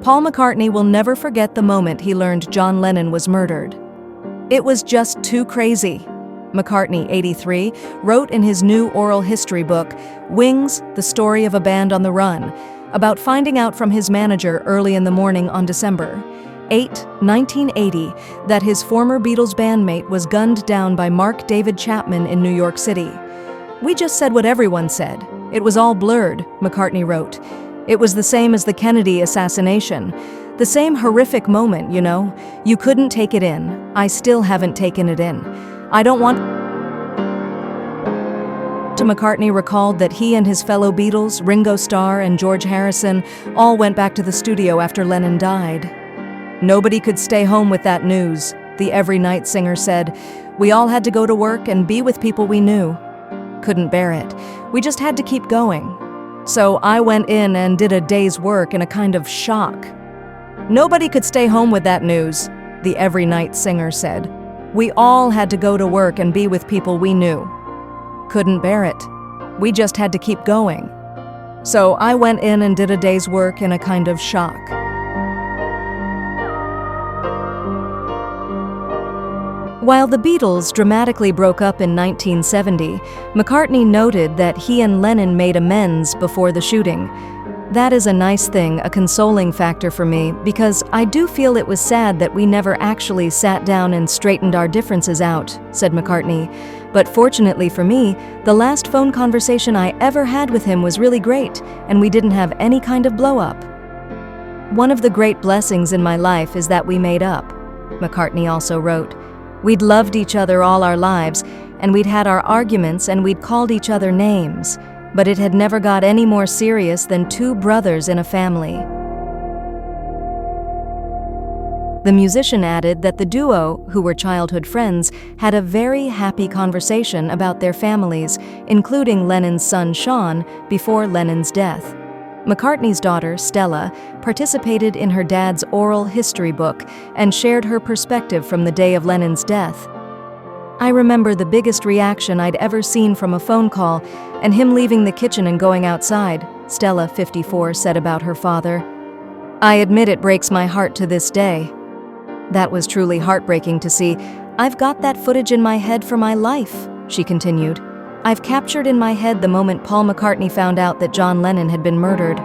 Paul McCartney will never forget the moment he learned John Lennon was murdered. It was just too crazy. McCartney, 83, wrote in his new oral history book, Wings, The Story of a Band on the Run, about finding out from his manager early in the morning on December 8, 1980, that his former Beatles bandmate was gunned down by Mark David Chapman in New York City. "We just said what everyone said. It was all blurred," McCartney wrote. "It was the same as the Kennedy assassination. The same horrific moment, you know. You couldn't take it in. I still haven't taken it in. I don't want..." McCartney recalled that he and his fellow Beatles, Ringo Starr and George Harrison, all went back to the studio after Lennon died. "Nobody could stay home with that news," the Every Night singer said. "We all had to go to work and be with people we knew. Couldn't bear it. We just had to keep going. So I went in and did a day's work in a kind of shock." "Nobody could stay home with that news," the Every Night singer said. "We all had to go to work and be with people we knew. Couldn't bear it. We just had to keep going. So I went in and did a day's work in a kind of shock." While the Beatles dramatically broke up in 1970, McCartney noted that he and Lennon made amends before the shooting. "That is a nice thing, a consoling factor for me, because I do feel it was sad that we never actually sat down and straightened our differences out," said McCartney. "But fortunately for me, the last phone conversation I ever had with him was really great, and we didn't have any kind of blow-up. One of the great blessings in my life is that we made up," McCartney also wrote. "We'd loved each other all our lives, and we'd had our arguments and we'd called each other names, but it had never got any more serious than two brothers in a family." The musician added that the duo, who were childhood friends, had a very happy conversation about their families, including Lennon's son Sean, before Lennon's death. McCartney's daughter, Stella, participated in her dad's oral history book and shared her perspective from the day of Lennon's death. "I remember the biggest reaction I'd ever seen from a phone call, and him leaving the kitchen and going outside," Stella, 54, said about her father. "I admit it breaks my heart to this day. That was truly heartbreaking to see. I've got that footage in my head for my life," she continued. "I've captured in my head the moment Paul McCartney found out that John Lennon had been murdered.